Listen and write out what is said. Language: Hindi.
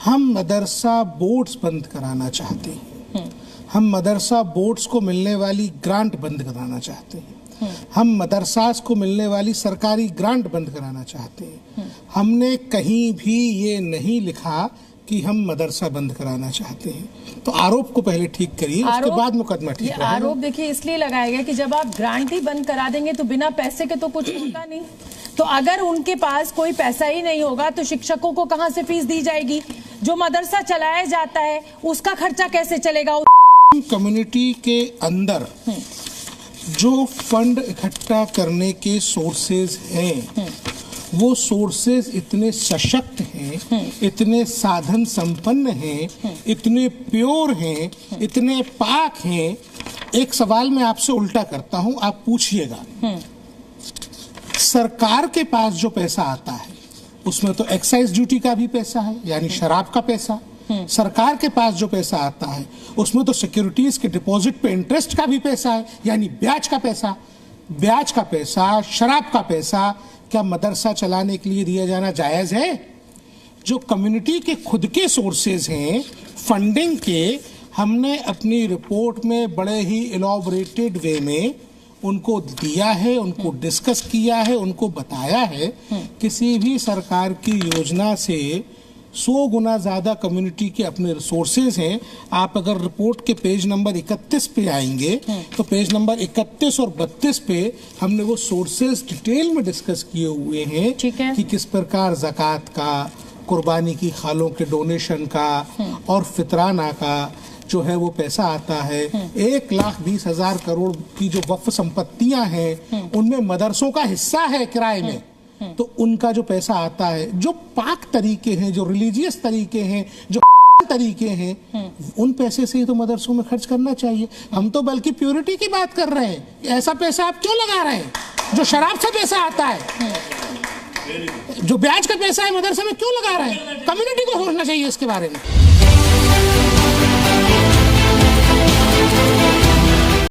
हम मदरसा बोर्ड्स बंद कराना चाहते हैं। हम मदरसा बोर्ड्स को मिलने वाली ग्रांट बंद कराना चाहते हैं। हम मदरसास को मिलने वाली सरकारी ग्रांट बंद कराना चाहते हैं। हमने कहीं भी ये नहीं लिखा कि हम मदरसा बंद कराना चाहते हैं। तो आरोप को पहले ठीक करिए, उसके बाद मुकदमा ठीक रहेगा। आरोप देखिए इसलिए लगाया गया कि जब आप ग्रांट ही बंद करा देंगे तो बिना पैसे के तो कुछ होता नहीं। तो अगर उनके पास कोई पैसा ही नहीं होगा तो शिक्षकों को कहां से फीस दी जाएगी? जो मदरसा चलाया जाता है उसका खर्चा कैसे चलेगा? कम्युनिटी के अंदर जो फंड इकट्ठा करने के सोर्सेज हैं, वो सोर्सेज इतने सशक्त हैं, इतने साधन संपन्न हैं, इतने प्योर हैं, इतने पाक हैं। एक सवाल मैं आपसे उल्टा करता हूं, आप पूछिएगा। सरकार के पास जो पैसा आता है उसमें तो एक्साइज ड्यूटी का भी पैसा है, यानी शराब का पैसा। सरकार के पास जो पैसा आता है उसमें तो सिक्योरिटीज के डिपॉजिट पे इंटरेस्ट का भी पैसा है, यानी ब्याज का पैसा। ब्याज का पैसा, शराब का पैसा क्या मदरसा चलाने के लिए दिया जाना जायज है? जो कम्युनिटी के खुद के सोर्सेज हैं फंडिंग के, हमने अपनी रिपोर्ट में बड़े ही इलॉबरेटेड वे में उनको दिया है, उनको डिस्कस किया है, उनको बताया है। किसी भी सरकार की योजना से 100 गुना ज़्यादा कम्युनिटी के अपने रिसोर्सेज हैं। आप अगर रिपोर्ट के पेज नंबर 31 पे आएंगे तो पेज नंबर 31 और 32 पे हमने वो सोर्सेज डिटेल में डिस्कस किए हुए हैं कि किस प्रकार ज़कात का, कुर्बानी की खालों के डोनेशन का और फितराना का जो है वो पैसा आता है। 1,20,000 करोड़ की जो वक्फ संपत्तियां हैं उनमें मदरसों का हिस्सा है किराए में। तो उनका जो पैसा आता है, जो पाक तरीके हैं, जो रिलीजियस तरीके हैं, जो तरीके हैं, उन पैसे से ही तो मदरसों में खर्च करना चाहिए। हम तो बल्कि प्योरिटी की बात कर रहे हैं। ऐसा पैसा आप क्यों लगा रहे हैं? जो शराब से पैसा आता है, जो ब्याज का पैसा है, मदरसे में क्यों लगा रहे हैं? कम्युनिटी को सोचना चाहिए इसके बारे में।